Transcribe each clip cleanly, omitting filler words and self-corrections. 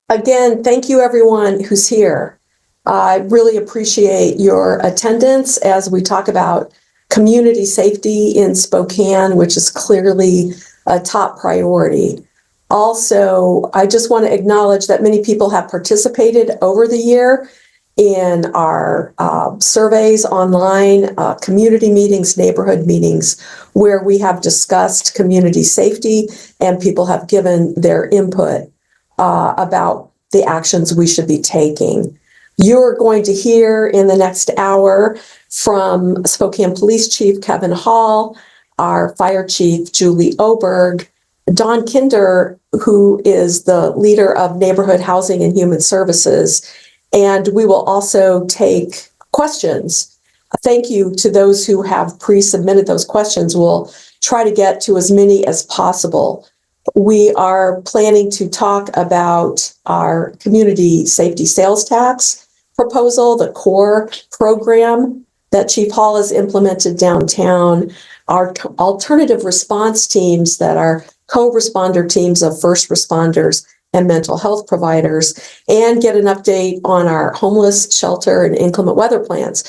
Again, thank you everyone who's here. I really appreciate your attendance as we talk about community safety in Spokane, which is clearly a top priority. Also, I just want to acknowledge that many people have participated over the year in our surveys online, community meetings, neighborhood meetings, where we have discussed community safety and people have given their input about the actions we should be taking. You're going to hear in the next hour from Spokane Police Chief Kevin Hall, our Fire Chief Julie Oberg, Don Kinder, who is the leader of Neighborhood Housing and Human Services, and we will also take questions. Thank you to those who have pre-submitted those questions. We'll try to get to as many as possible. We are planning to talk about our community safety sales tax proposal, the CORE program that Chief Hall has implemented downtown, our alternative response teams that are co-responder teams of first responders and mental health providers, and get an update on our homeless shelter and inclement weather plans.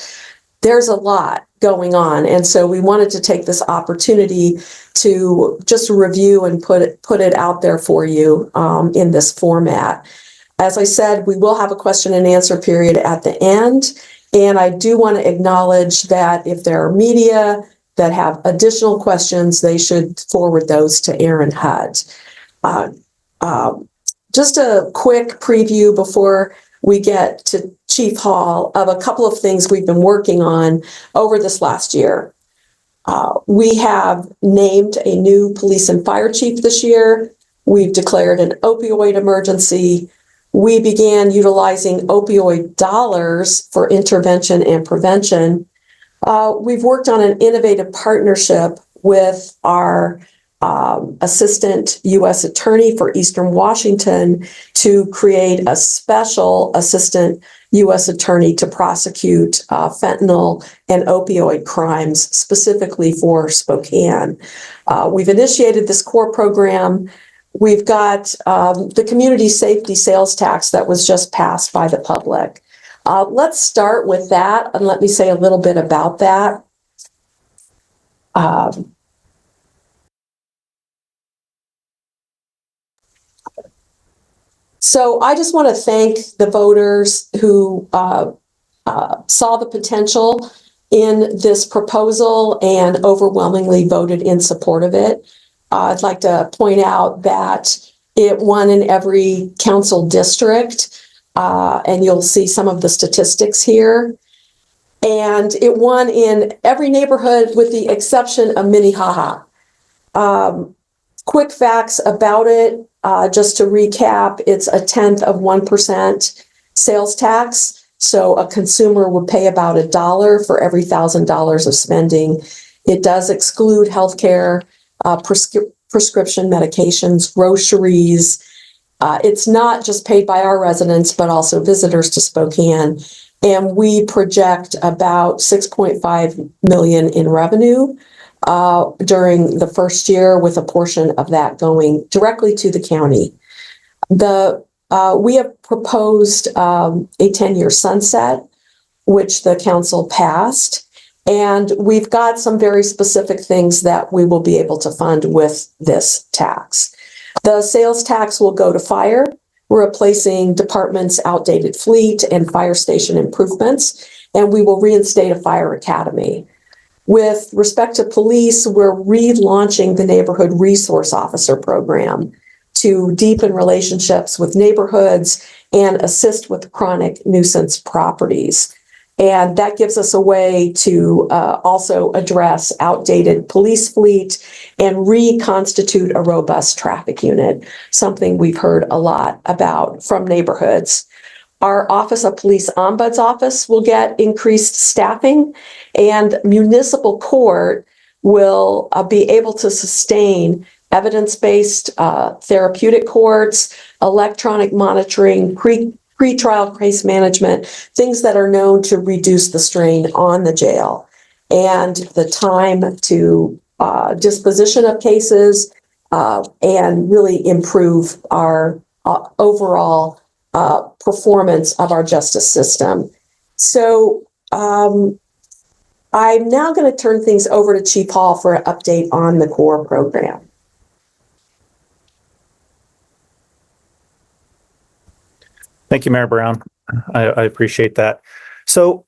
There's a lot going on, and so we wanted to take this opportunity to just review and put it out there for you in this format. As I said, we will have a question and answer period at the end, and I do want to acknowledge that if there are media that have additional questions, they should forward those to Aaron Hudd. Just a quick preview before we get to Chief Hall of a couple of things we've been working on over this last year. We have named a new police and fire chief this year. We've declared an opioid emergency. We began utilizing opioid dollars for intervention and prevention. We've worked on an innovative partnership with our Assistant U.S. Attorney for Eastern Washington to create a special Assistant U.S. Attorney to prosecute fentanyl and opioid crimes specifically for Spokane. We've initiated this CORE program. We've got the community safety sales tax that was just passed by the public. Let's start with that, and let me say a little bit about that. So I just want to thank the voters who saw the potential in this proposal and overwhelmingly voted in support of it. I'd like to point out that it won in every council district, and you'll see some of the statistics here. And it won in every neighborhood with the exception of Minnehaha. Quick facts about it, just to recap, it's 0.1% sales tax. So a consumer would pay about $1 for every $1,000 of spending. It does exclude healthcare, prescription medications, groceries. It's not just paid by our residents, but also visitors to Spokane. And we project about $6.5 million in revenue during the first year, with a portion of that going directly to the county. We have proposed a 10-year sunset, which the council passed, and we've got some very specific things that we will be able to fund with this tax. The sales tax will go to fire. We're replacing departments' outdated fleet and fire station improvements, and we will reinstate a fire academy. With respect to police, we're relaunching the Neighborhood Resource Officer Program to deepen relationships with neighborhoods and assist with chronic nuisance properties. And that gives us a way to also address outdated police fleet and reconstitute a robust traffic unit, something we've heard a lot about from neighborhoods. Our Office of Police Ombuds Office will get increased staffing, and municipal court will be able to sustain evidence-based therapeutic courts, electronic monitoring, pre-trial case management, things that are known to reduce the strain on the jail, and the time to disposition of cases and really improve our overall performance of our justice system. So I'm now going to turn things over to Chief Hall for an update on the CORE program. Thank you, Mayor Brown. I appreciate that. So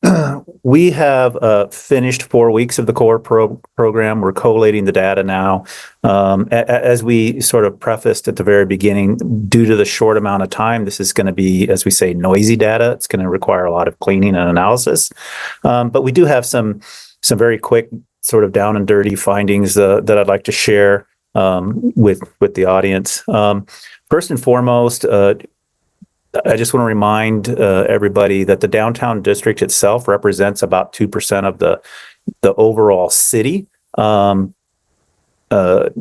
we have finished 4 weeks of the CORE program. We're collating the data now. As we sort of prefaced at the very beginning, due to the short amount of time, this is going to be, as we say, noisy data. It's going to require a lot of cleaning and analysis. But we do have some very quick sort of down and dirty findings that I'd like to share with the audience. First and foremost, I just want to remind everybody that the downtown district itself represents about 2% of the overall city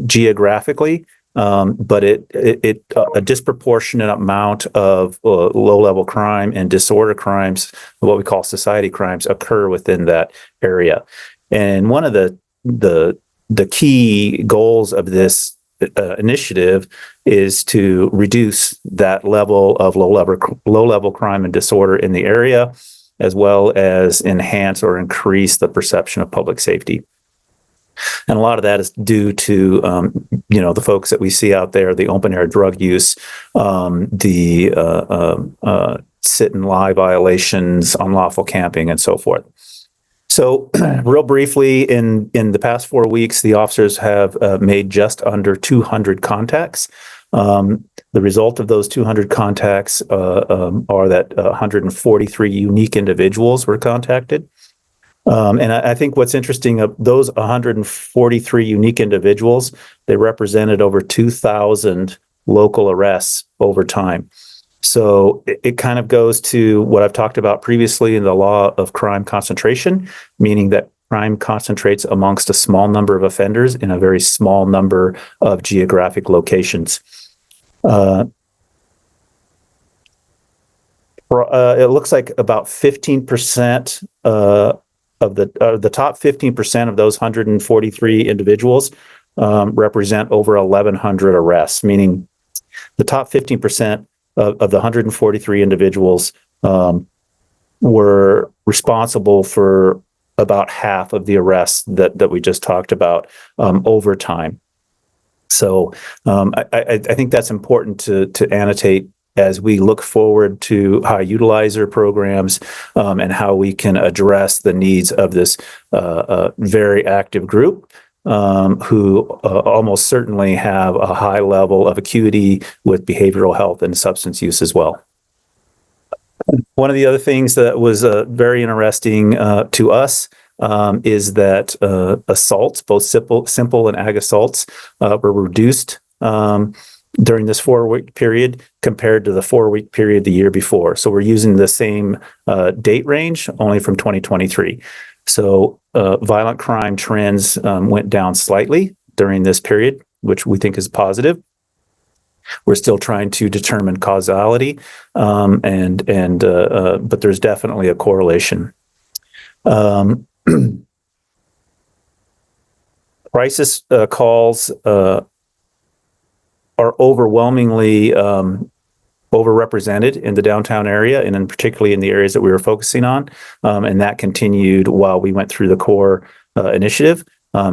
geographically, but a disproportionate amount of low-level crime and disorder crimes, what we call society crimes, occur within that area. And one of the key goals of this initiative is to reduce that level of low-level crime and disorder in the area, as well as enhance or increase the perception of public safety. And a lot of that is due to, the folks that we see out there, the open-air drug use, the sit and lie violations, unlawful camping, and so forth. So real briefly, in the past 4 weeks, the officers have made just under 200 contacts. The result of those 200 contacts are that 143 unique individuals were contacted. And I think what's interesting of those 143 unique individuals, they represented over 2,000 local arrests over time. So it kind of goes to what I've talked about previously in the law of crime concentration, meaning that crime concentrates amongst a small number of offenders in a very small number of geographic locations. It looks like about 15% of the top 15% of those 143 individuals represent over 1,100 arrests, meaning the top 15% of the 143 individuals were responsible for about half of the arrests that we just talked about over time. So I think that's important to annotate as we look forward to high utilizer programs and how we can address the needs of this very active group who almost certainly have a high level of acuity with behavioral health and substance use as well. One of the other things that was very interesting to us is that assaults, both simple and ag assaults, were reduced during this 4-week period compared to the 4-week period the year before. So we're using the same date range, only from 2023. So violent crime trends went down slightly during this period, which we think is positive. We're still trying to determine causality, but there's definitely a correlation. Crisis calls are overwhelmingly overrepresented in the downtown area, and in particularly in the areas that we were focusing on. And that continued while we went through the CORE initiative.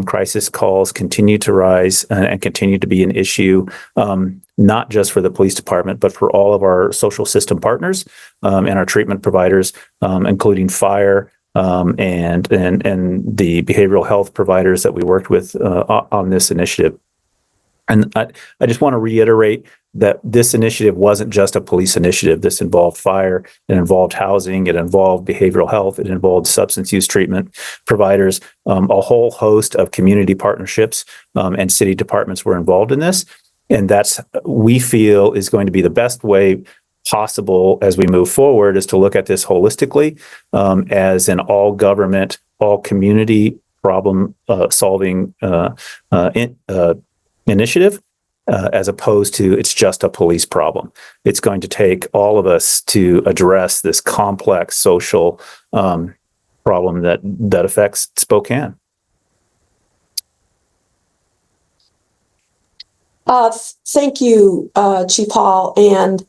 Crisis calls continue to rise and continue to be an issue, not just for the police department, but for all of our social system partners and our treatment providers, including fire and the behavioral health providers that we worked with on this initiative. And I just want to reiterate that this initiative wasn't just a police initiative. This involved fire, it involved housing, it involved behavioral health, it involved substance use treatment providers. A whole host of community partnerships and city departments were involved in this. And that's, we feel, is going to be the best way possible as we move forward, is to look at this holistically as an all government, all community problem solving initiative, as opposed to it's just a police problem. It's going to take all of us to address this complex social problem that affects Spokane. Thank you, Chief Hall. And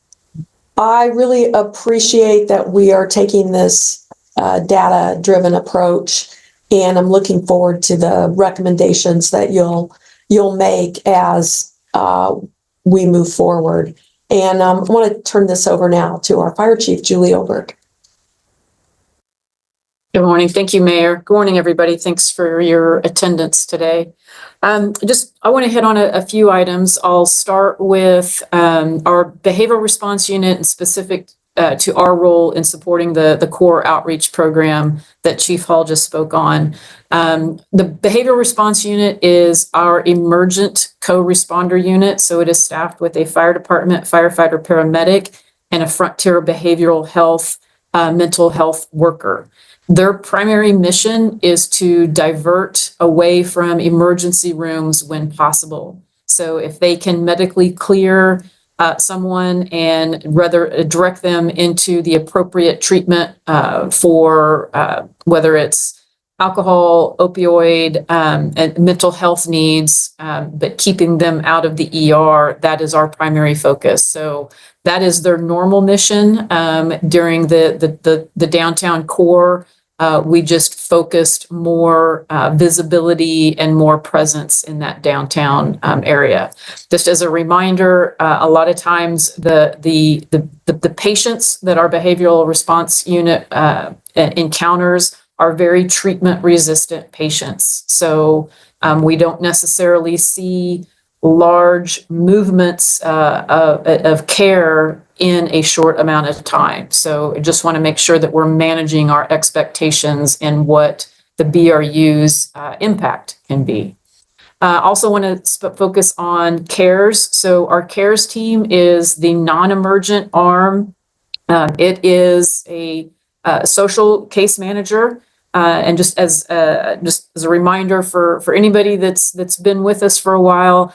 I really appreciate that we are taking this data-driven approach, and I'm looking forward to the recommendations that you'll make as we move forward. And I want to turn this over now to our Fire Chief, Julie Oberg. Good morning. Thank you, Mayor. Good morning, everybody. Thanks for your attendance today. I want to hit on a few items. I'll start with our behavioral response unit and specific to our role in supporting the core outreach program that Chief Hall just spoke on. The behavioral response unit is our emergent co-responder unit. So it is staffed with a fire department, firefighter, paramedic, and a frontier behavioral health, mental health worker. Their primary mission is to divert away from emergency rooms when possible. So if they can medically clear someone and rather direct them into the appropriate treatment for whether it's alcohol, opioid, and mental health needs, but keeping them out of the ER, that is our primary focus. So that is their normal mission. During the downtown core, we just focused more visibility and more presence in that downtown area. Just as a reminder, a lot of times the patients that our behavioral response unit encounters are very treatment resistant patients. So we don't necessarily see large movements of care in a short amount of time. So I just want to make sure that we're managing our expectations and what the BRU's impact can be. Also want to focus on CARES. So our CARES team is the non-emergent arm. It is a social case manager. And just as a reminder for anybody that's been with us for a while,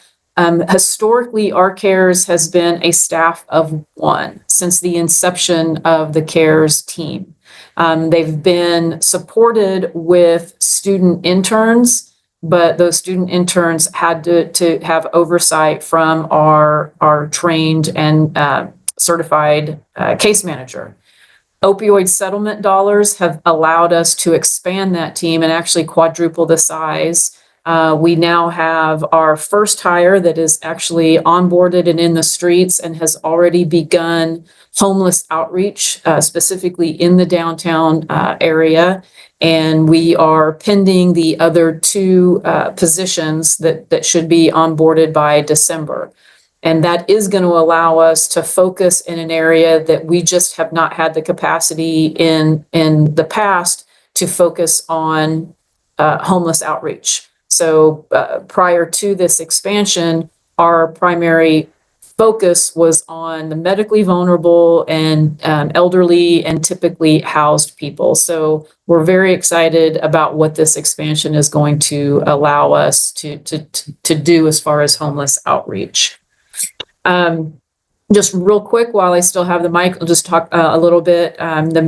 historically, our CARES has been a staff of one since the inception of the CARES team. They've been supported with student interns, but those student interns had to have oversight from our trained and certified case manager. Opioid settlement dollars have allowed us to expand that team and actually quadruple the size. We now have our first hire that is actually onboarded and in the streets and has already begun homeless outreach, specifically in the downtown area. And we are pending the other two positions that should be onboarded by December. And that is going to allow us to focus in an area that we just have not had the capacity in the past to focus on homeless outreach. So prior to this expansion, our primary focus was on the medically vulnerable and elderly and typically housed people. So we're very excited about what this expansion is going to allow us to do as far as homeless outreach. Just real quick, while I still have the mic, I'll just talk a little bit. The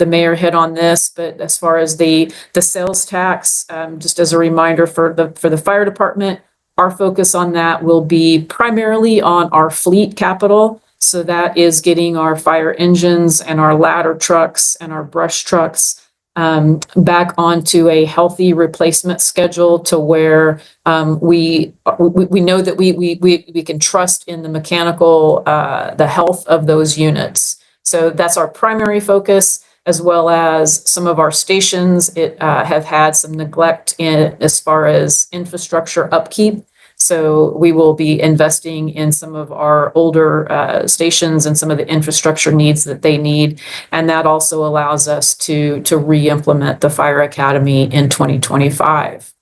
mayor hit on this, but as far as the sales tax, just as a reminder for the fire department, our focus on that will be primarily on our fleet capital. So that is getting our fire engines and our ladder trucks and our brush trucks back onto a healthy replacement schedule to where we know that we can trust in the mechanical, the health of those units. So that's our primary focus, as well as some of our stations have had some neglect in as far as infrastructure upkeep. So we will be investing in some of our older stations and some of the infrastructure needs that they need. And that also allows us to re-implement the Fire Academy in 2025.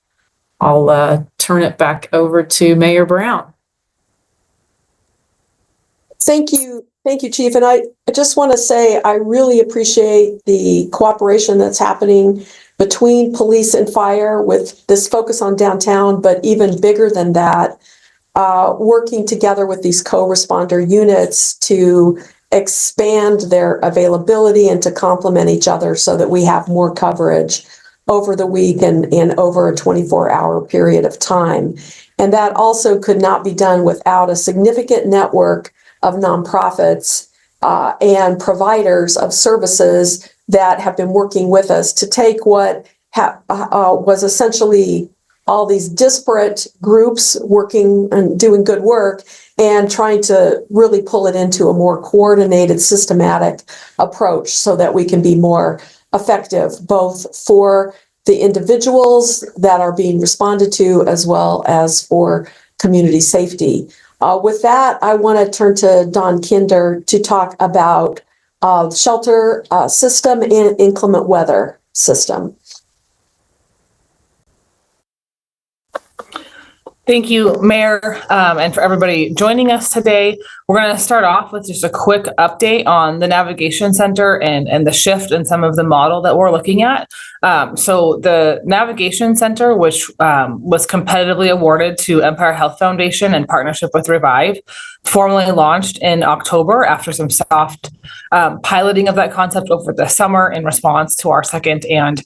I'll turn it back over to Mayor Brown. Thank you, Chief. And I just want to say I really appreciate the cooperation that's happening between police and fire with this focus on downtown, but even bigger than that, working together with these co-responder units to expand their availability and to complement each other so that we have more coverage over the week and over a 24-hour period of time. And that also could not be done without a significant network of nonprofits and providers of services that have been working with us to take what was essentially all these disparate groups working and doing good work and trying to really pull it into a more coordinated, systematic approach so that we can be more effective, both for the individuals that are being responded to as well as for community safety. With that, I want to turn to Don Kinder to talk about shelter system and inclement weather system. Thank you, Mayor, and for everybody joining us today. We're going to start off with just a quick update on the Navigation Center and the shift in some of the model that we're looking at. So the Navigation Center, which was competitively awarded to Empire Health Foundation in partnership with Revive, formally launched in October after some soft piloting of that concept over the summer in response to our second and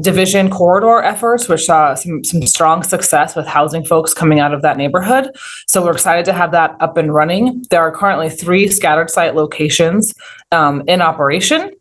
division corridor efforts, which saw some strong success with housing folks coming out of that neighborhood. So we're excited to have that up and running. There are currently 3 scattered site locations in operation,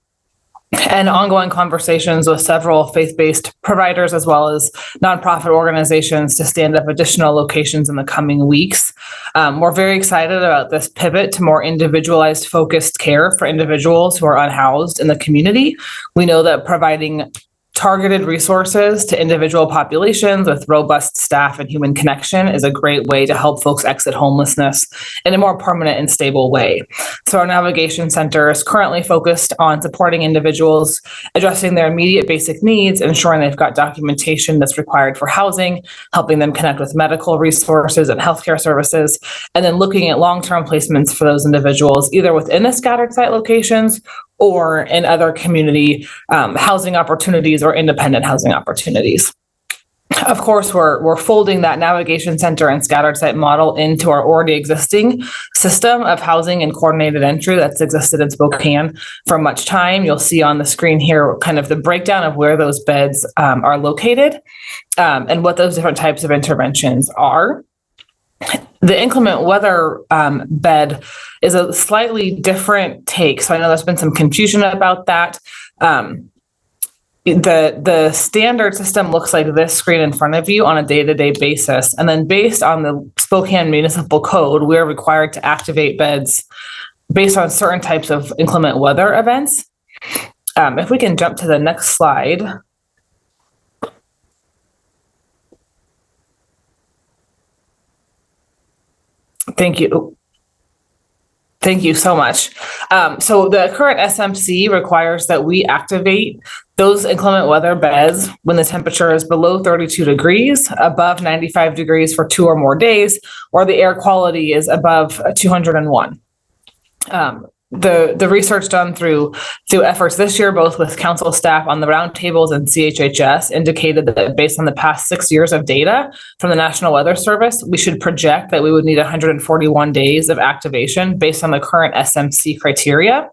and ongoing conversations with several faith-based providers as well as nonprofit organizations to stand up additional locations in the coming weeks. We're very excited about this pivot to more individualized, focused care for individuals who are unhoused in the community. We know that providing targeted resources to individual populations with robust staff and human connection is a great way to help folks exit homelessness in a more permanent and stable way. So our Navigation Center is currently focused on supporting individuals, addressing their immediate basic needs, ensuring they've got documentation that's required for housing, helping them connect with medical resources and healthcare services, and then looking at long-term placements for those individuals, either within the scattered site locations or in other community housing opportunities or independent housing opportunities. Of course, we're folding that Navigation Center and scattered site model into our already existing system of housing and coordinated entry that's existed in Spokane for much time. You'll see on the screen here kind of the breakdown of where those beds are located and what those different types of interventions are. The inclement weather bed is a slightly different take. So I know there's been some confusion about that. The standard system looks like this screen in front of you on a day-to-day basis. And then based on the Spokane Municipal Code, we are required to activate beds based on certain types of inclement weather events. If we can jump to the next slide. Thank you. Thank you so much. So the current SMC requires that we activate those inclement weather beds when the temperature is below 32 degrees, above 95 degrees for 2 or more days, or the air quality is above 201. The research done through efforts this year, both with council staff on the roundtables and CHHS, indicated that based on the past 6 years of data from the National Weather Service, we should project that we would need 141 days of activation based on the current SMC criteria.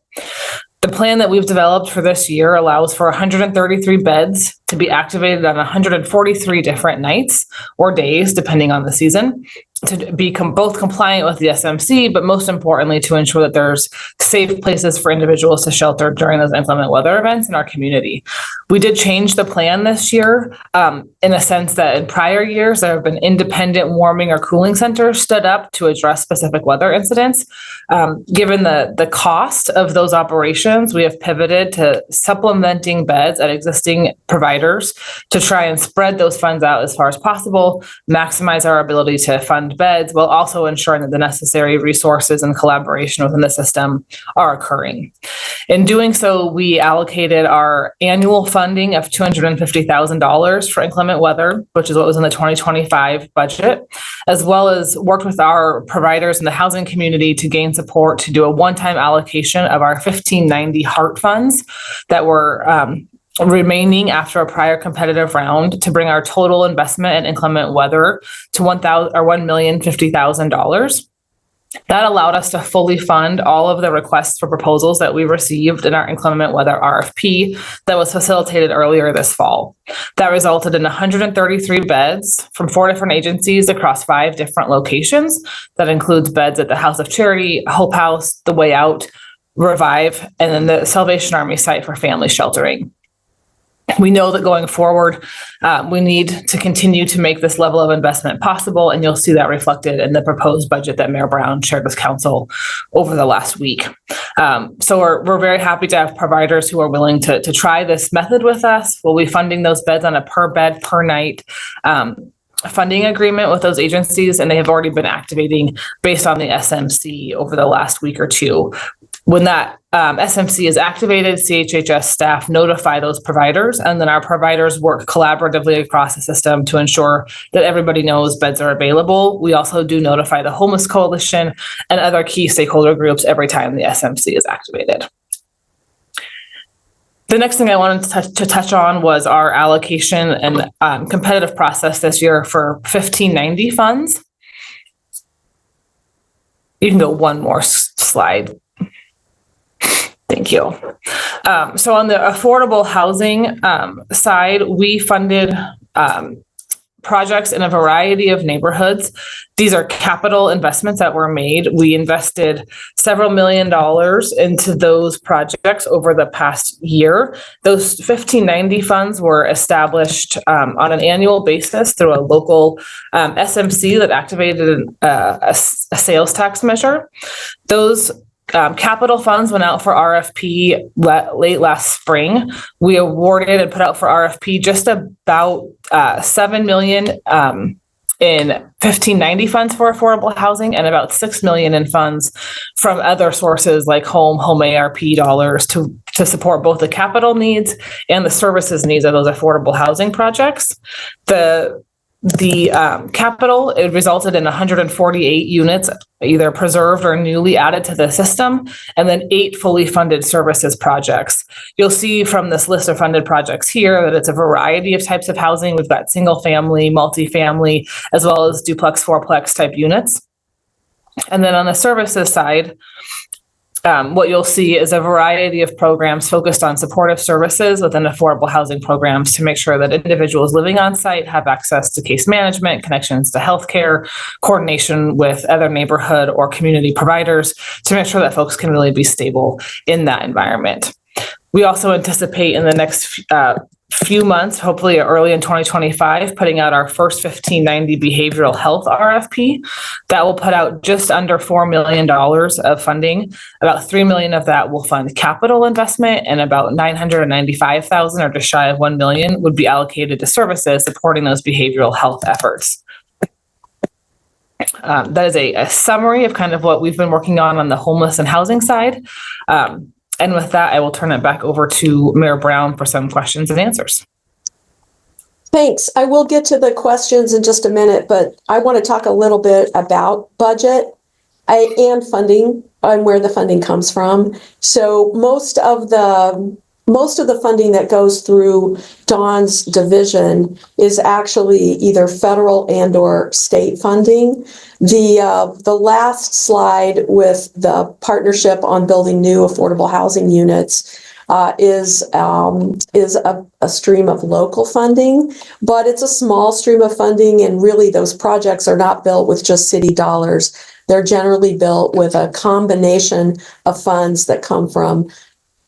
The plan that we've developed for this year allows for 133 beds to be activated on 143 different nights or days, depending on the season, to be both compliant with the SMC, but most importantly, to ensure that there's safe places for individuals to shelter during those inclement weather events in our community. We did change the plan this year in a sense that in prior years, there have been independent warming or cooling centers stood up to address specific weather incidents. Given the cost of those operations, we have pivoted to supplementing beds at existing providers to try and spread those funds out as far as possible, maximize our ability to fund beds while also ensuring that the necessary resources and collaboration within the system are occurring. In doing so, we allocated our annual funding of $250,000 for inclement weather, which is what was in the 2025 budget, as well as worked with our providers in the housing community to gain support to do a one-time allocation of our 1590 HEART funds that were remaining after a prior competitive round to bring our total investment in inclement weather to $1,050,000. That allowed us to fully fund all of the requests for proposals that we received in our inclement weather RFP that was facilitated earlier this fall. That resulted in 133 beds from 4 different agencies across 5 different locations. That includes beds at the House of Charity, Hope House, The Way Out, Revive, and then the Salvation Army site for family sheltering. We know that going forward, we need to continue to make this level of investment possible, and you'll see that reflected in the proposed budget that Mayor Brown shared with Council over the last week. So we're very happy to have providers who are willing to try this method with us. We'll be funding those beds on a per bed, per night funding agreement with those agencies, and they have already been activating based on the SMC over the last week or two. When that SMC is activated, CHHS staff notify those providers, and then our providers work collaboratively across the system to ensure that everybody knows beds are available. We also do notify the Homeless Coalition and other key stakeholder groups every time the SMC is activated. The next thing I wanted to touch on was our allocation and competitive process this year for 1590 funds. You can go one more slide. Thank you. So on the affordable housing side, we funded projects in a variety of neighborhoods. These are capital investments that were made. We invested several $1 million into those projects over the past year. Those 1590 funds were established on an annual basis through a local SMC that activated a sales tax measure. Those capital funds went out for RFP late last spring. We awarded and put out for RFP just about $7 million in 1590 funds for affordable housing, and about $6 million in funds from other sources like home ARP dollars to support both the capital needs and the services needs of those affordable housing projects. The capital, it resulted in 148 units either preserved or newly added to the system, and then 8 fully funded services projects. You'll see from this list of funded projects here that it's a variety of types of housing. We've got single family, multifamily, as well as duplex, fourplex type units. And then on the services side, what you'll see is a variety of programs focused on supportive services within affordable housing programs to make sure that individuals living on site have access to case management, connections to healthcare, coordination with other neighborhood or community providers to make sure that folks can really be stable in that environment. We also anticipate in the next few months, hopefully early in 2025, putting out our first 1590 behavioral health RFP. That will put out just under $4 million of funding. About $3 million of that will fund capital investment, and about $995,000, or just shy of $1 million, would be allocated to services supporting those behavioral health efforts. That is a summary of kind of what we've been working on the homeless and housing side. And with that, I will turn it back over to Mayor Brown for some questions and answers. Thanks. I will get to the questions in just a minute, but I want to talk a little bit about budget and funding and where the funding comes from. So most of the funding that goes through Dawn's division is actually either federal and or state funding. The last slide with the partnership on building new affordable housing units is a stream of local funding, but it's a small stream of funding, and really those projects are not built with just city dollars. They're generally built with a combination of funds that come from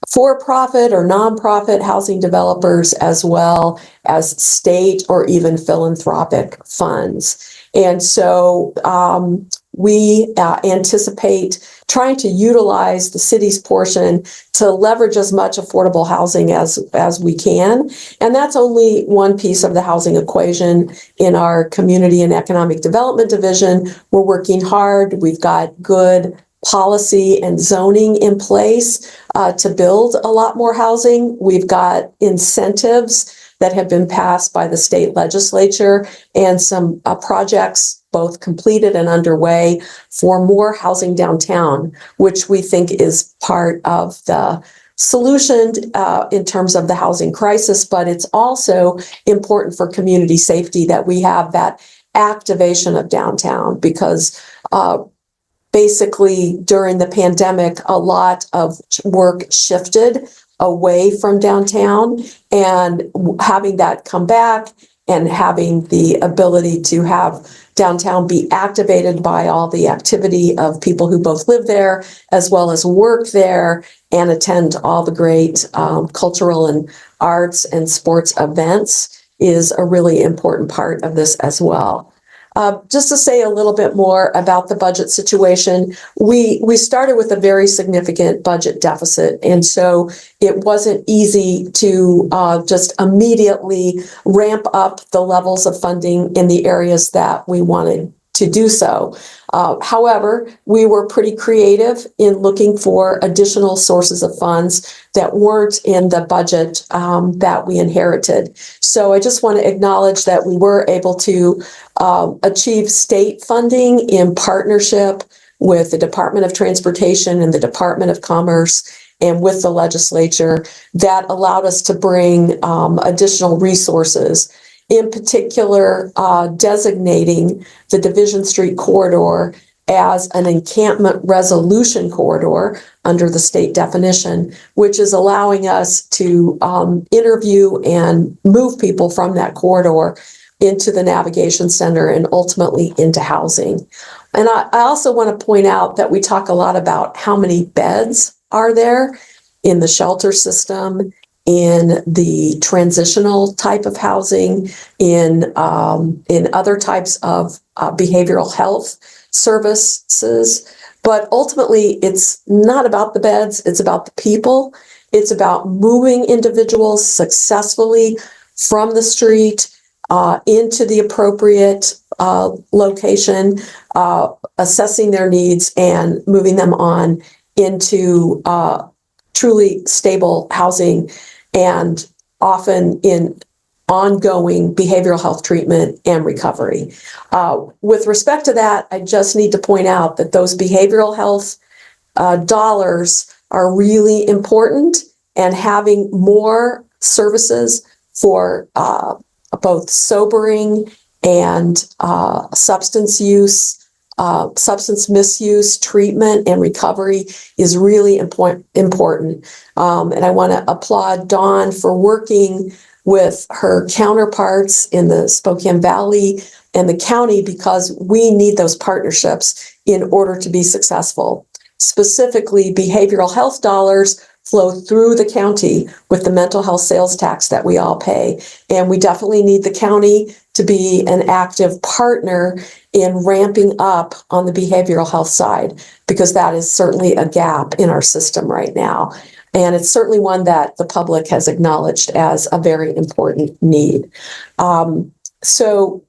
for-profit or nonprofit housing developers, as well as state or even philanthropic funds. And so we anticipate trying to utilize the city's portion to leverage as much affordable housing as we can. And that's only one piece of the housing equation. In our Community and Economic Development Division, we're working hard. We've got good policy and zoning in place to build a lot more housing. We've got incentives that have been passed by the state legislature and some projects both completed and underway for more housing downtown, which we think is part of the solution in terms of the housing crisis, but it's also important for community safety that we have that activation of downtown, because basically during the pandemic, a lot of work shifted away from downtown, and having that come back and having the ability to have downtown be activated by all the activity of people who both live there as well as work there and attend all the great cultural and arts and sports events is a really important part of this as well. Just to say a little bit more about the budget situation, we started with a very significant budget deficit, and so it wasn't easy to just immediately ramp up the levels of funding in the areas that we wanted to do so. However, we were pretty creative in looking for additional sources of funds that weren't in the budget that we inherited. So I just want to acknowledge that we were able to achieve state funding in partnership with the Department of Transportation and the Department of Commerce and with the legislature that allowed us to bring additional resources, in particular designating the Division Street corridor as an encampment resolution corridor under the state definition, which is allowing us to interview and move people from that corridor into the navigation center and ultimately into housing. And I also want to point out that we talk a lot about how many beds are there in the shelter system, in the transitional type of housing, in other types of behavioral health services. But ultimately, it's not about the beds, it's about the people. It's about moving individuals successfully from the street into the appropriate location, assessing their needs and moving them on into truly stable housing and often in ongoing behavioral health treatment and recovery. With respect to that, I just need to point out that those behavioral health dollars are really important, and having more services for both sobering and substance misuse treatment and recovery is really important. And I want to applaud Dawn for working with her counterparts in the Spokane Valley and the county, because we need those partnerships in order to be successful. Specifically, behavioral health dollars flow through the county with the mental health sales tax that we all pay. And we definitely need the county to be an active partner in ramping up on the behavioral health side, because that is certainly a gap in our system right now. And it's certainly one that the public has acknowledged as a very important need. So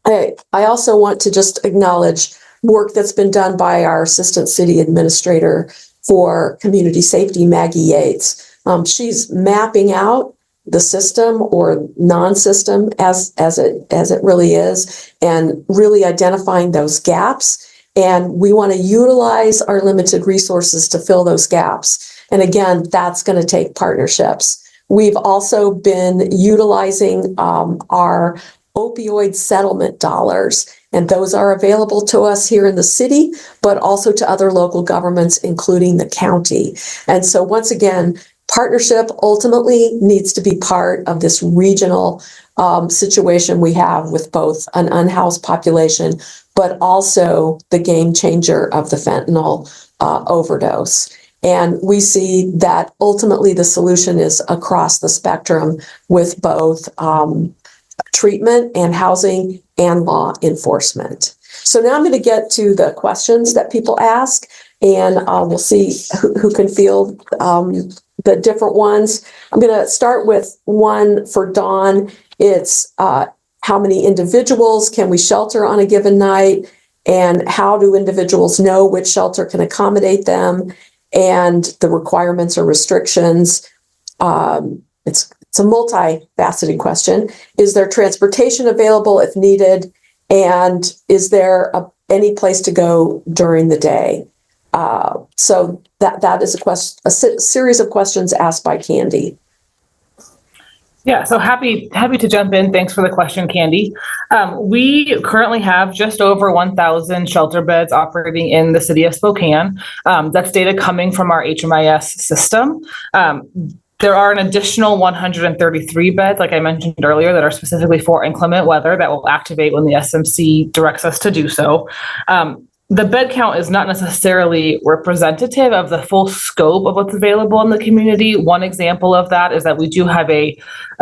I also want to just acknowledge work that's been done by our Assistant City Administrator for Community Safety, Maggie Yates. She's mapping out the system or non-system as it really is, and really identifying those gaps. And we want to utilize our limited resources to fill those gaps. And again, that's going to take partnerships. We've also been utilizing our opioid settlement dollars, and those are available to us here in the city, but also to other local governments, including the county. And so once again, partnership ultimately needs to be part of this regional situation we have with both an unhoused population, but also the game changer of the fentanyl overdose. And we see that ultimately the solution is across the spectrum with both treatment and housing and law enforcement. So now I'm going to get to the questions that people ask, and we'll see who can field the different ones. I'm going to start with one for Dawn. It's how many individuals can we shelter on a given night, and how do individuals know which shelter can accommodate them, and the requirements or restrictions. It's a multifaceted question. Is there transportation available if needed? And is there any place to go during the day? So that is a series of questions asked by Candy. Yeah, so happy to jump in. Thanks for the question, Candy. We currently have just over 1,000 shelter beds operating in the city of Spokane. That's data coming from our HMIS system. There are an additional 133 beds, like I mentioned earlier, that are specifically for inclement weather that will activate when the SMC directs us to do so. The bed count is not necessarily representative of the full scope of what's available in the community. One example of that is that we do have a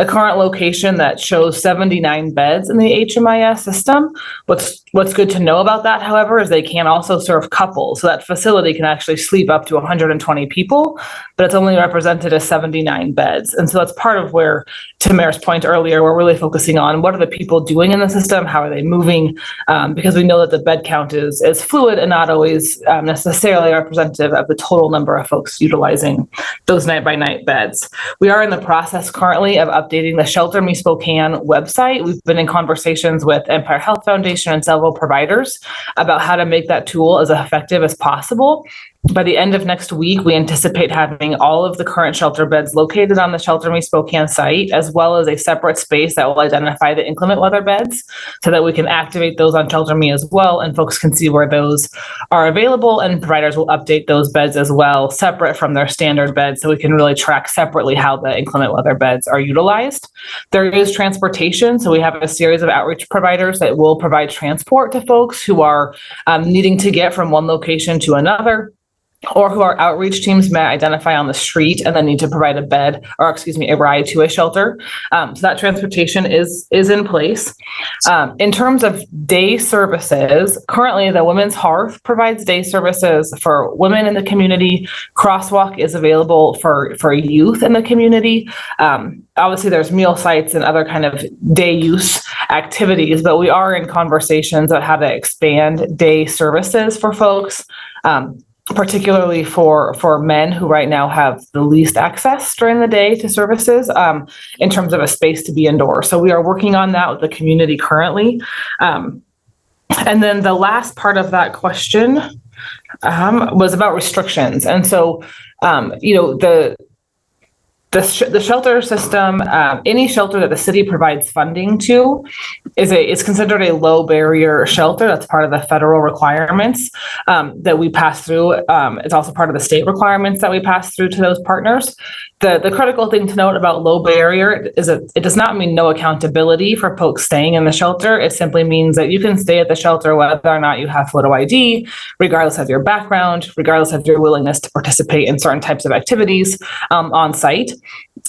current location that shows 79 beds in the HMIS system. What's good to know about that, however, is they can also serve couples. So that facility can actually sleep up to 120 people, but it's only represented as 79 beds. And so that's part of where, to Mayor's point earlier, we're really focusing on what are the people doing in the system, how are they moving, because we know that the bed count is fluid and not always necessarily representative of the total number of folks utilizing those night-by-night beds. We are in the process currently of updating the Shelter Me Spokane website. We've been in conversations with Empire Health Foundation and several providers about how to make that tool as effective as possible. By the end of next week, we anticipate having all of the current shelter beds located on the Shelter Me Spokane site, as well as a separate space that will identify the inclement weather beds so that we can activate those on Shelter Me as well, and folks can see where those are available, and providers will update those beds as well, separate from their standard beds, so we can really track separately how the inclement weather beds are utilized. There is transportation, so we have a series of outreach providers that will provide transport to folks who are needing to get from one location to another, or who our outreach teams may identify on the street and then need to provide a ride to a shelter. So that transportation is in place. In terms of day services, currently the Women's Hearth provides day services for women in the community. Crosswalk is available for youth in the community. Obviously there's meal sites and other kind of day use activities, but we are in conversations on how to expand day services for folks. Particularly for men who right now have the least access during the day to services in terms of a space to be indoors. So we are working on that with the community currently. And then the last part of that question was about restrictions. And so, the shelter system, any shelter that the city provides funding to is considered a low barrier shelter. That's part of the federal requirements that we pass through. It's also part of the state requirements that we pass through to those partners. The critical thing to note about low barrier is that it does not mean no accountability for folks staying in the shelter. It simply means that you can stay at the shelter whether or not you have photo ID, regardless of your background, regardless of your willingness to participate in certain types of activities on site.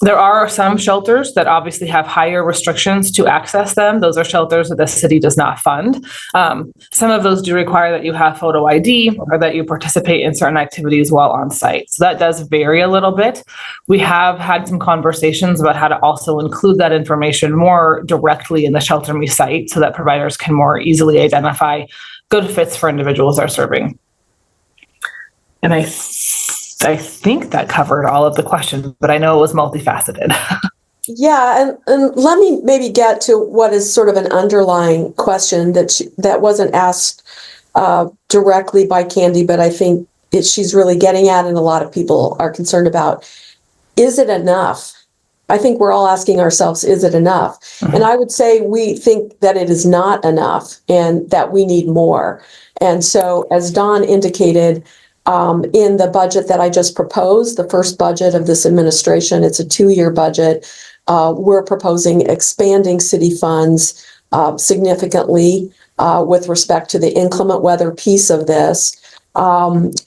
There are some shelters that obviously have higher restrictions to access them. Those are shelters that the city does not fund. Some of those do require that you have photo ID or that you participate in certain activities while on site. So that does vary a little bit. We have had some conversations about how to also include that information more directly in the Shelter Me site so that providers can more easily identify good fits for individuals they're serving. And I think that covered all of the questions, but I know it was multifaceted. Yeah, and let me maybe get to what is sort of an underlying question that wasn't asked directly by Candy, but I think she's really getting at, and a lot of people are concerned about. Is it enough? I think we're all asking ourselves, is it enough? Mm-hmm. And I would say we think that it is not enough and that we need more. And so, as Dawn indicated, in the budget that I just proposed, the first budget of this administration, it's a 2-year budget. We're proposing expanding city funds significantly with respect to the inclement weather piece of this.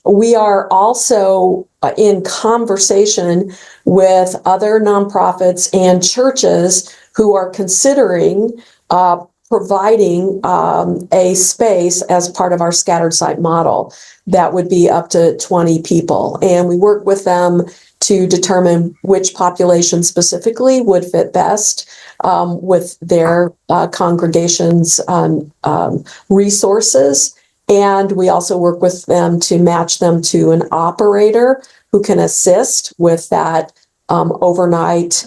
We are also in conversation with other nonprofits and churches who are considering providing a space as part of our scattered site model that would be up to 20 people. And we work with them to determine which population specifically would fit best with their congregations' resources. And we also work with them to match them to an operator who can assist with that overnight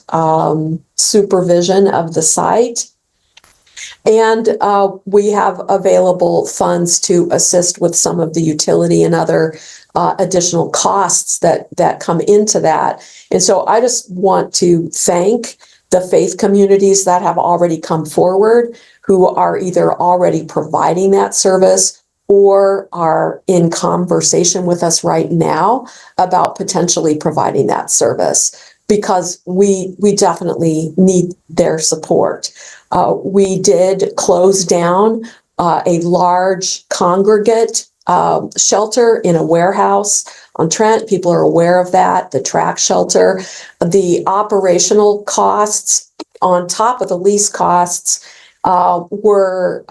supervision of the site. And we have available funds to assist with some of the utility and other additional costs that come into that. And so I just want to thank the faith communities that have already come forward, who are either already providing that service or are in conversation with us right now about potentially providing that service. because we definitely need their support. We did close down a large congregate shelter in a warehouse on Trent. People are aware of that, the track shelter. The operational costs on top of the lease costs were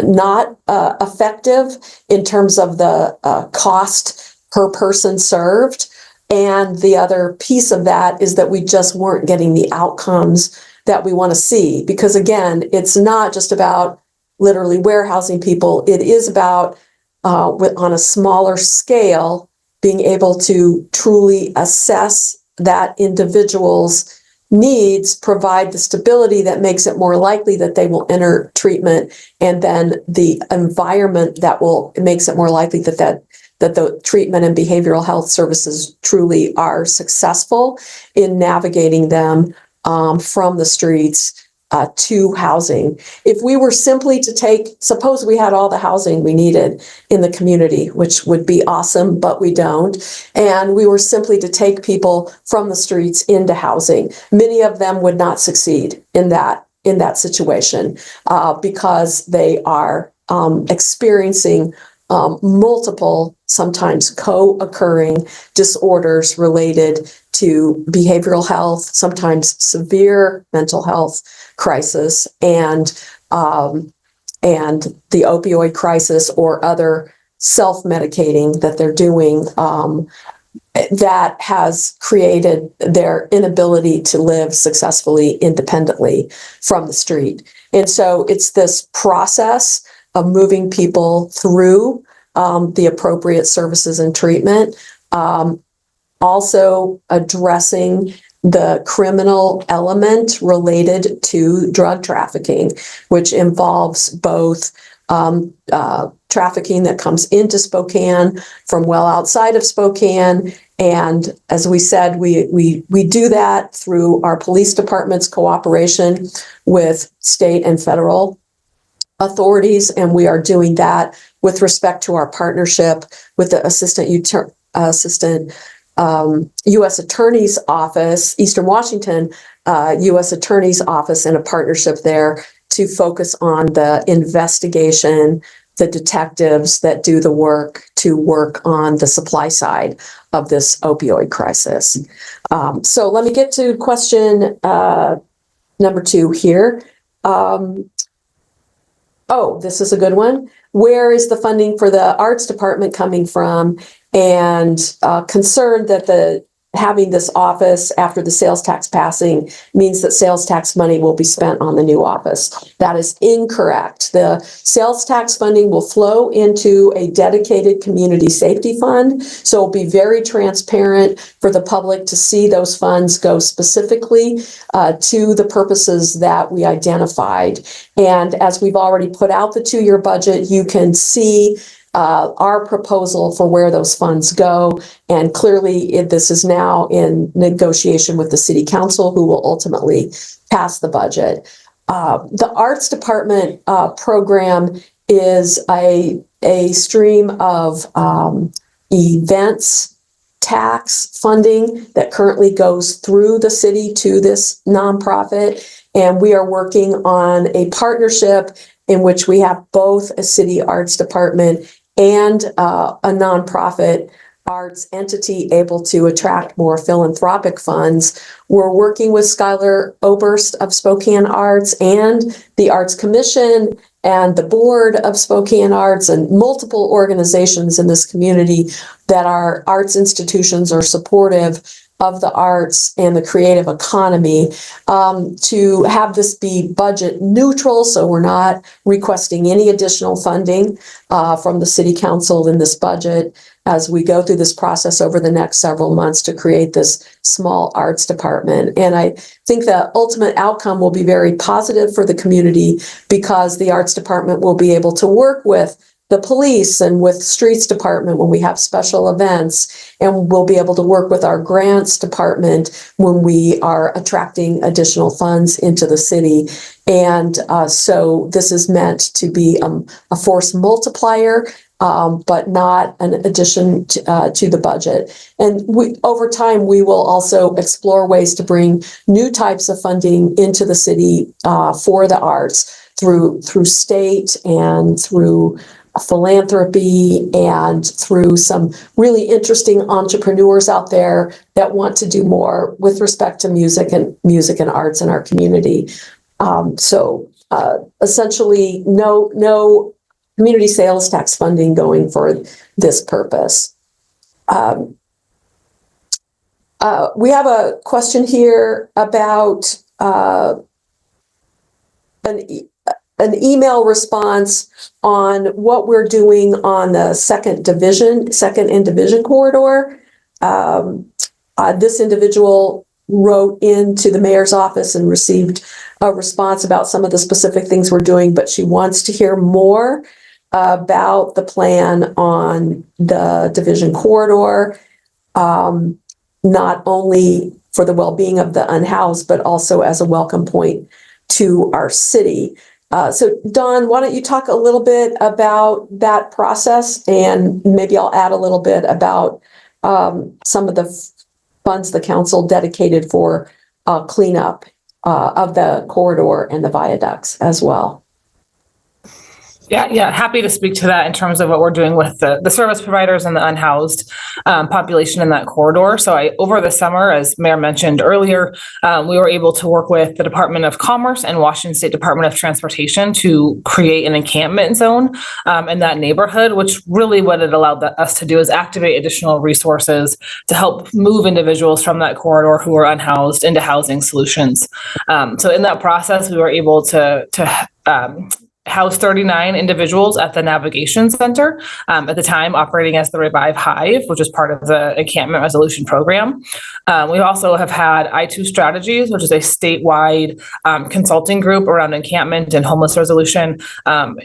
not effective in terms of the cost per person served. And the other piece of that is that we just weren't getting the outcomes that we want to see. Because again, it's not just about literally warehousing people. It is about, on a smaller scale, being able to truly assess that individual's needs, provide the stability that makes it more likely that they will enter treatment, and then the environment that makes it more likely that the treatment and behavioral health services truly are successful in navigating them from the streets to housing. If we were simply to suppose we had all the housing we needed in the community, which would be awesome, but we don't, and we were simply to take people from the streets into housing, many of them would not succeed in that situation because they are experiencing multiple, sometimes co-occurring disorders related to behavioral health, sometimes severe mental health crisis, and the opioid crisis or other self-medicating that they're doing that has created their inability to live successfully independently from the street. And so it's this process of moving people through the appropriate services and treatment, also addressing the criminal element related to drug trafficking, which involves both trafficking that comes into Spokane from well outside of Spokane. And as we said, we do that through our police department's cooperation with state and federal authorities, and we are doing that with respect to our partnership with the Assistant U.S. Attorney's Office, Eastern Washington U.S. Attorney's Office, and a partnership there to focus on the investigation, the detectives that do the work to work on the supply side of this opioid crisis. So let me get to question number 2 here. Oh, this is a good one. Where is the funding for the arts department coming from? And concerned that having this office after the sales tax passing means that sales tax money will be spent on the new office. That is incorrect. The sales tax funding will flow into a dedicated community safety fund. So it'll be very transparent for the public to see those funds go specifically to the purposes that we identified. And as we've already put out the 2-year budget, you can see our proposal for where those funds go. And clearly, this is now in negotiation with the city council, who will ultimately pass the budget. The arts department program is a stream of events tax funding that currently goes through the city to this nonprofit. And we are working on a partnership in which we have both a city arts department and a nonprofit arts entity able to attract more philanthropic funds. We're working with Skylar Oberst of Spokane Arts and the Arts Commission and the board of Spokane Arts and multiple organizations in this community that are arts institutions or supportive of the arts and the creative economy, to have this be budget neutral, so we're not requesting any additional funding from the city council in this budget as we go through this process over the next several months to create this small arts department. And I think the ultimate outcome will be very positive for the community because the arts department will be able to work with the police and with streets department when we have special events, and we'll be able to work with our grants department when we are attracting additional funds into the city. And so this is meant to be a force multiplier but not an addition to the budget. And over time, we will also explore ways to bring new types of funding into the city for the arts through state and through philanthropy and through some really interesting entrepreneurs out there that want to do more with respect to music and arts in our community. So essentially, no community sales tax funding going for this purpose. We have a question here about an email response on what we're doing on the second and division corridor. This individual wrote into the mayor's office and received a response about some of the specific things we're doing, but she wants to hear more about the plan on the division corridor, not only for the well-being of the unhoused, but also as a welcome point to our city. So Dawn, why don't you talk a little bit about that process, and maybe I'll add a little bit about some of the funds the council dedicated for cleanup of the corridor and the viaducts as well. Yeah, happy to speak to that in terms of what we're doing with the service providers and the unhoused population in that corridor. So over the summer, as Mayor mentioned earlier, we were able to work with the Department of Commerce and Washington State Department of Transportation to create an encampment zone in that neighborhood, which really what it allowed us to do is activate additional resources to help move individuals from that corridor who are unhoused into housing solutions. So in that process, we were able to house 39 individuals at the Navigation Center, at the time operating as the Revive Hive, which is part of the Encampment Resolution Program. We also have had I2 Strategies, which is a statewide consulting group around encampment and homeless resolution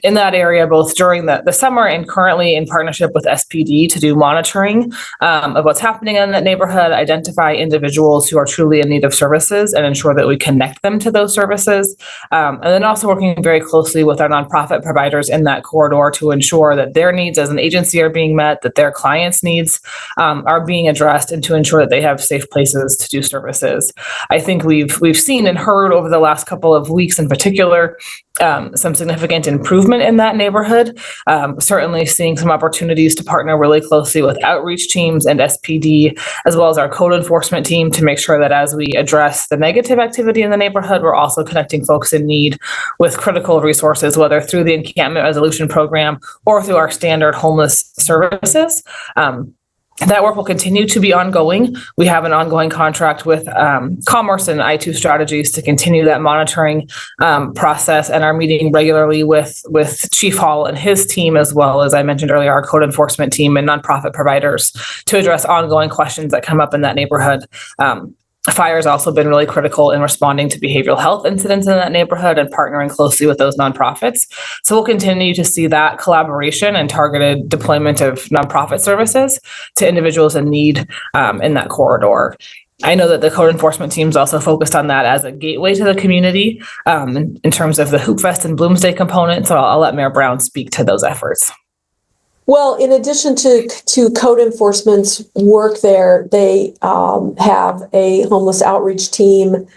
in that area, both during the summer and currently in partnership with SPD to do monitoring of what's happening in that neighborhood, identify individuals who are truly in need of services and ensure that we connect them to those services. And then also working very closely with our nonprofit providers in that corridor to ensure that their needs as an agency are being met, that their clients' needs are being addressed, and to ensure that they have safe places to do services. I think we've seen and heard over the last couple of weeks in particular some significant improvement in that neighborhood. Certainly seeing some opportunities to partner really closely with outreach teams and SPD, as well as our code enforcement team, to make sure that as we address the negative activity in the neighborhood, we're also connecting folks in need with critical resources, whether through the Encampment Resolution Program or through our standard homeless services. That work will continue to be ongoing. We have an ongoing contract with Commerce and I2 Strategies to continue that monitoring process, and are meeting regularly with Chief Hall and his team, as well as I mentioned earlier, our code enforcement team and nonprofit providers, to address ongoing questions that come up in that neighborhood. Fire has also been really critical in responding to behavioral health incidents in that neighborhood and partnering closely with those nonprofits. So we'll continue to see that collaboration and targeted deployment of nonprofit services to individuals in need in that corridor. I know that the code enforcement team is also focused on that as a gateway to the community in terms of the Hoop Fest and Bloomsday component. So I'll let Mayor Brown speak to those efforts. Well, in addition to code enforcement's work there, they have a homeless outreach team.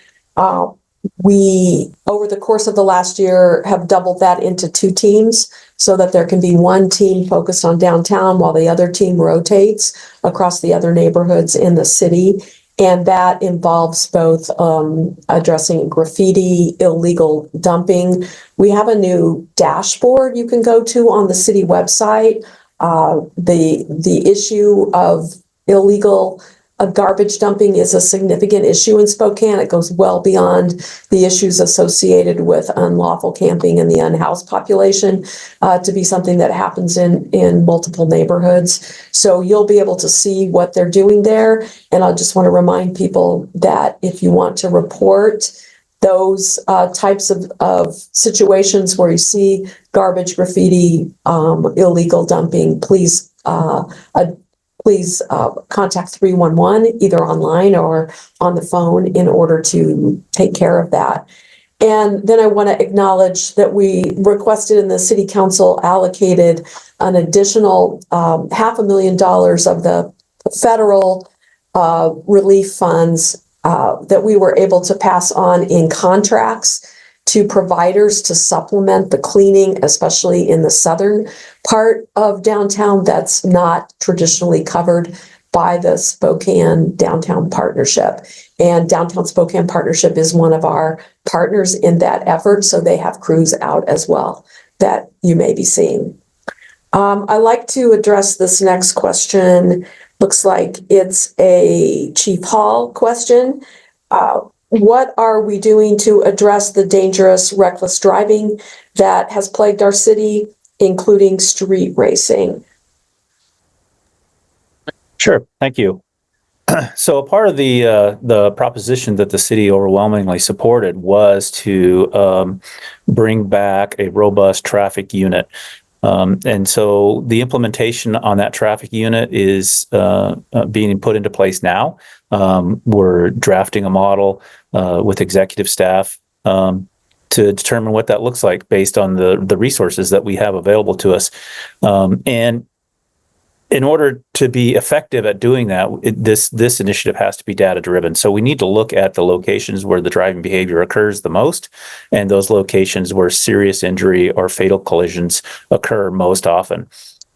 We, over the course of the last year, have doubled that into 2 teams so that there can be one team focused on downtown while the other team rotates across the other neighborhoods in the city. And that involves both addressing graffiti, illegal dumping. We have a new dashboard you can go to on the city website. The issue of illegal garbage dumping is a significant issue in Spokane. It goes well beyond the issues associated with unlawful camping in the unhoused population to be something that happens in multiple neighborhoods. So you'll be able to see what they're doing there. And I just want to remind people that if you want to report those types of situations where you see garbage, graffiti, illegal dumping, please contact 311 either online or on the phone in order to take care of that. And then I want to acknowledge that we requested and the city council allocated an additional $500,000 of the federal relief funds that we were able to pass on in contracts to providers to supplement the cleaning, especially in the southern part of downtown that's not traditionally covered by the Spokane Downtown Partnership. And Downtown Spokane Partnership is one of our partners in that effort, so they have crews out as well that you may be seeing. I'd like to address this next question. Looks like it's a Chief Hall question. What are we doing to address the dangerous, reckless driving that has plagued our city, including street racing? Sure, thank you. So a part of the proposition that the city overwhelmingly supported was to bring back a robust traffic unit. And so the implementation on that traffic unit is being put into place now. We're drafting a model with executive staff to determine what that looks like based on the resources that we have available to us. And in order to be effective at doing that, this initiative has to be data driven. So we need to look at the locations where the driving behavior occurs the most, and those locations where serious injury or fatal collisions occur most often.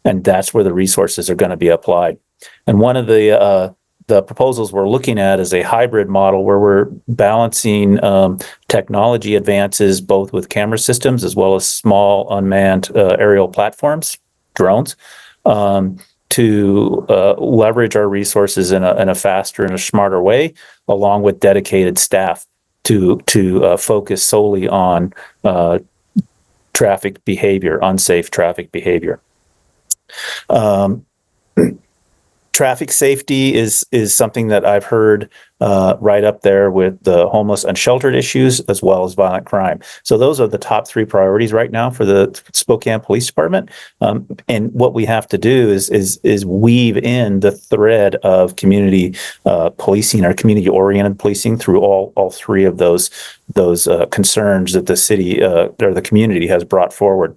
And that's where the resources are going to be applied. And one of the proposals we're looking at is a hybrid model where we're balancing technology advances both with camera systems as well as small unmanned aerial platforms, drones, to leverage our resources in a faster and a smarter way, along with dedicated staff to focus solely on traffic behavior, unsafe traffic behavior. Traffic safety is something that I've heard right up there with the homeless and sheltered issues, as well as violent crime. So those are the top three priorities right now for the Spokane Police Department. And what we have to do is weave in the thread of community policing or community-oriented policing through all three of those concerns that the city or the community has brought forward.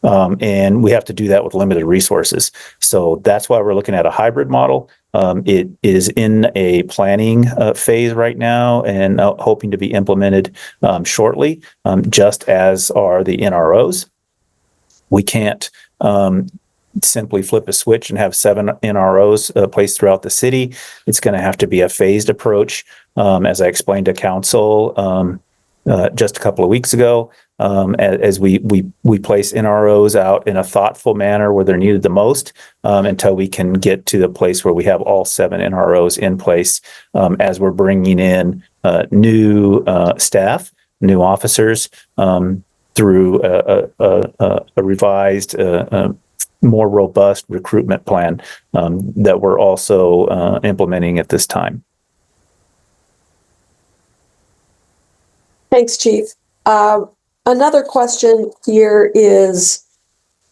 And we have to do that with limited resources. So that's why we're looking at a hybrid model. It is in a planning phase right now and hoping to be implemented shortly, just as are the NROs. We can't simply flip a switch and have 7 NROs placed throughout the city. It's going to have to be a phased approach, as I explained to council just a couple of weeks ago. As we place NROs out in a thoughtful manner where they're needed the most, until we can get to the place where we have all 7 NROs in place, as we're bringing in new staff, new officers, through a revised, more robust recruitment plan that we're also implementing at this time. Thanks, Chief. Another question here is,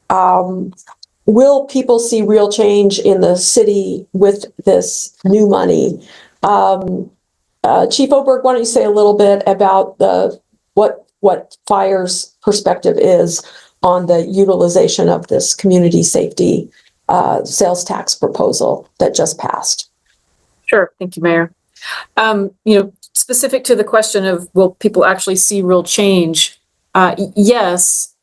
will people see real change in the city with this new money? Chief Oberg, why don't you say a little bit about what Fire's perspective is on the utilization of this community safety sales tax proposal that just passed? Sure. Thank you, Mayor. Specific to the question of will people actually see real change? Yes.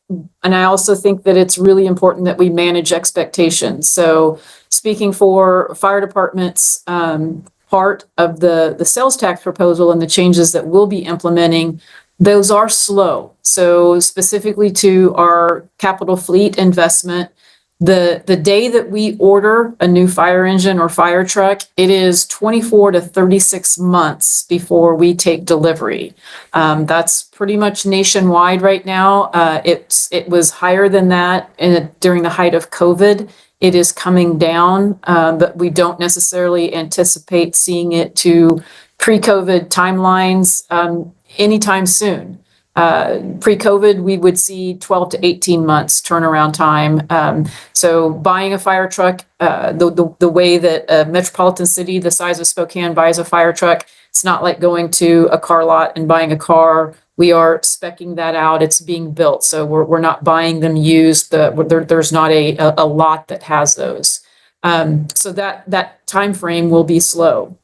And I also think that it's really important that we manage expectations. So speaking for fire department's part of the sales tax proposal and the changes that we'll be implementing, those are slow. So specifically to our capital fleet investment, the day that we order a new fire engine or fire truck, it is 24 to 36 months before we take delivery. That's pretty much nationwide right now. It was higher than that during the height of COVID. It is coming down, but we don't necessarily anticipate seeing it to pre-COVID timelines anytime soon. Pre-COVID, we would see 12 to 18 months turnaround time. So buying a fire truck, the way that a metropolitan city the size of Spokane buys a fire truck, it's not like going to a car lot and buying a car We are speccing that out. It's being built. So we're not buying them used. There's not a lot that has those. So that time frame will be slow.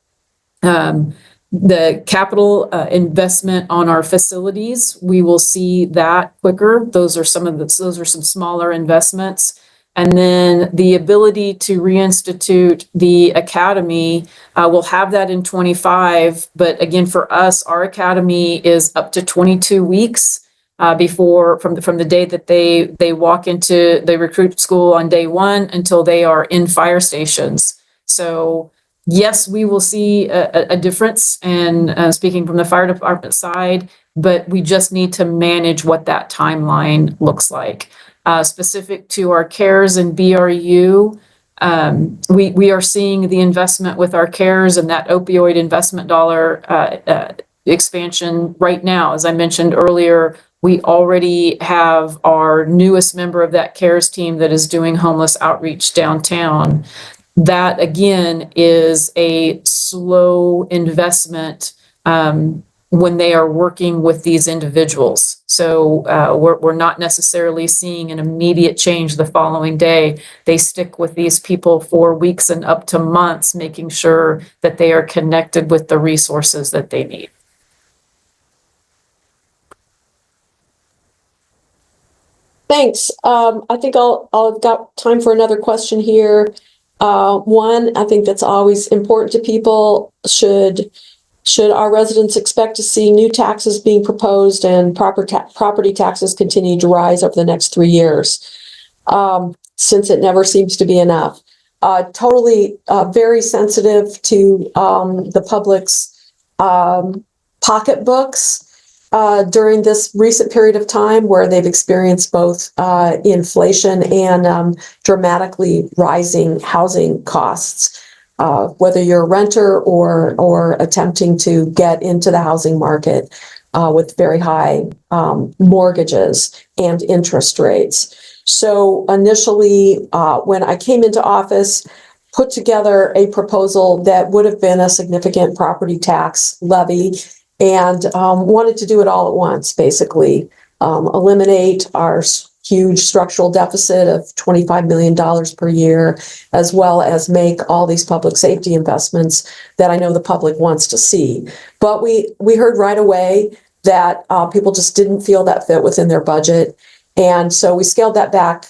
The capital investment on our facilities, we will see that quicker. Those are some smaller investments. And then the ability to reinstitute the academy, we'll have that in 25. But again, for us, our academy is up to 22 weeks before from the day that they walk into the recruit school on day one until they are in fire stations. So yes, we will see a difference, and speaking from the fire department side, but we just need to manage what that timeline looks like. Specific to our CARES and BRU, we are seeing the investment with our CARES and that opioid investment dollar expansion right now. As I mentioned earlier, we already have our newest member of that CARES team that is doing homeless outreach downtown. That again is a slow investment when they are working with these individuals. So we're not necessarily seeing an immediate change the following day. They stick with these people for weeks and up to months, making sure that they are connected with the resources that they need. Thanks. I think I've got time for another question here. One, I think that's always important to people. Should our residents expect to see new taxes being proposed and property taxes continue to rise over the next 3 years? Since it never seems to be enough. Totally very sensitive to the public's pocketbooks during this recent period of time where they've experienced both inflation and dramatically rising housing costs. Whether you're a renter or attempting to get into the housing market with very high mortgages and interest rates. So initially, when I came into office, put together a proposal that would have been a significant property tax levy and wanted to do it all at once, basically. Eliminate our huge structural deficit of $25 million per year, as well as make all these public safety investments that I know the public wants to see. But we heard right away that people just didn't feel that fit within their budget. And so we scaled that back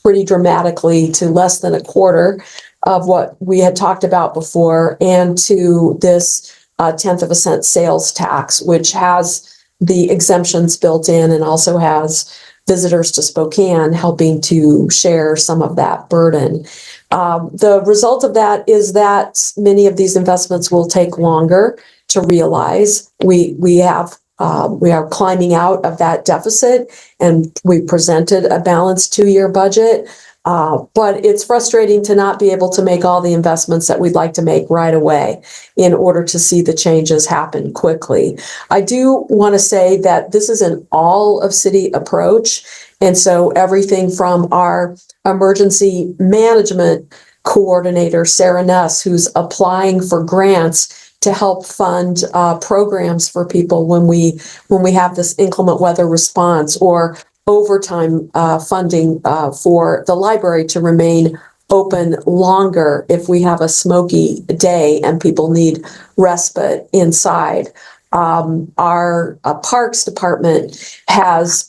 pretty dramatically to less than a quarter of what we had talked about before, and to this 1/10 of a cent sales tax, which has the exemptions built in and also has visitors to Spokane helping to share some of that burden. The result of that is that many of these investments will take longer to realize. We are climbing out of that deficit, and we presented a balanced 2-year budget. But it's frustrating to not be able to make all the investments that we'd like to make right away in order to see the changes happen quickly. I do want to say that this is an all of city approach. And so everything from our emergency management coordinator, Sarah Nuss, who's applying for grants to help fund programs for people when we have this inclement weather response, or overtime funding for the library to remain open longer if we have a smoky day and people need respite inside. Our Parks Department has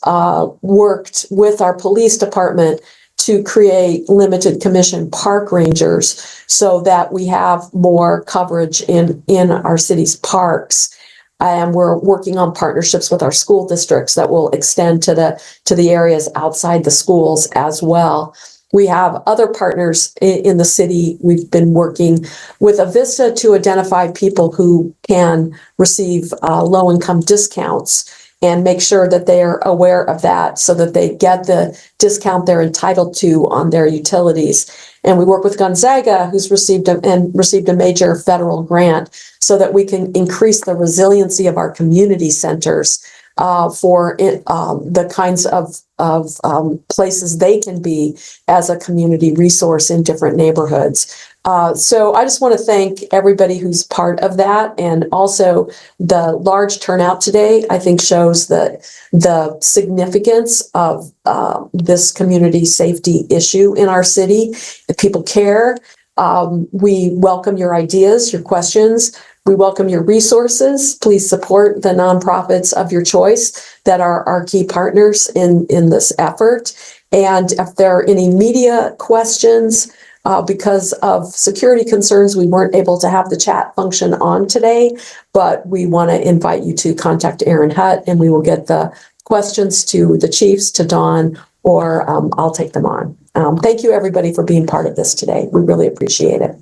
worked with our police department to create limited commission park rangers so that we have more coverage in our city's parks. And we're working on partnerships with our school districts that will extend to the areas outside the schools as well. We have other partners in the city. We've been working with Avista to identify people who can receive low-income discounts and make sure that they are aware of that so that they get the discount they're entitled to on their utilities. And we work with Gonzaga, who's received a major federal grant so that we can increase the resiliency of our community centers for the kinds of places they can be as a community resource in different neighborhoods. So I just want to thank everybody who's part of that, and also the large turnout today, I think, shows that the significance of this community safety issue in our city. If people care, we welcome your ideas, your questions. We welcome your resources. Please support the nonprofits of your choice that are our key partners in this effort. And if there are any media questions, because of security concerns, we weren't able to have the chat function on today, but we want to invite you to contact Aaron Hutt, and we will get the questions to the chiefs, to Dawn, or I'll take them on. Thank you, everybody, for being part of this today. We really appreciate it.